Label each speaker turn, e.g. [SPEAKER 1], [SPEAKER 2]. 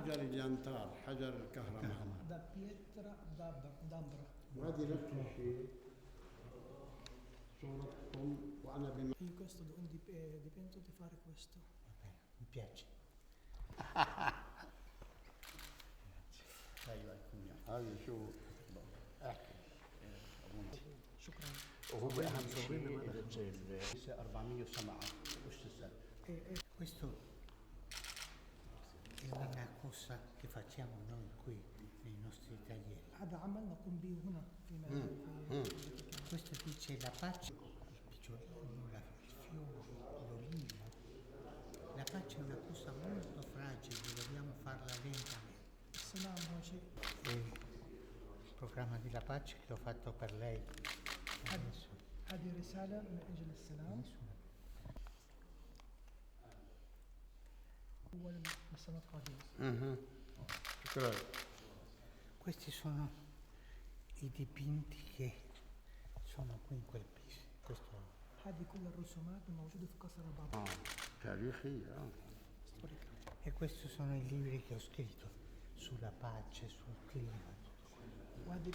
[SPEAKER 1] حجر اليانتار، حجر الكهرباء.
[SPEAKER 2] da pietra d'ambra.
[SPEAKER 1] وهذه نفس الشيء صورتكم وأنا بما
[SPEAKER 2] Io questo dipinto di fare questo.
[SPEAKER 3] Va bene, mi piace. ايوه يكون يعني.
[SPEAKER 1] هذه شو احكي.
[SPEAKER 2] شكرا.
[SPEAKER 3] وهو اهم شيء 407 وش تسال؟ Questo è una cosa che facciamo noi qui nei nostri taglieri.
[SPEAKER 2] هذا عمل نقوم به هنا في
[SPEAKER 3] Questo qui c'è la pace, il picciolino, il fiore, l'olivo. La pace è una cosa molto fragile, dobbiamo farla lentamente.
[SPEAKER 2] السلام هو شيء.
[SPEAKER 3] E il programma di La Pace che ho fatto per lei. Adesso.
[SPEAKER 2] هذه رسالة من أجل السلام. أول السنة القادمة.
[SPEAKER 1] شكرا.
[SPEAKER 3] Questi sono i dipinti che sono qui in quel piso. Questo
[SPEAKER 2] هذه كل الرسومات الموجودة في قصر البابا.
[SPEAKER 1] تاريخية.
[SPEAKER 3] E questi sono i libri che ho scritto sulla pace, sul clima, tutto quello.
[SPEAKER 2] وهذه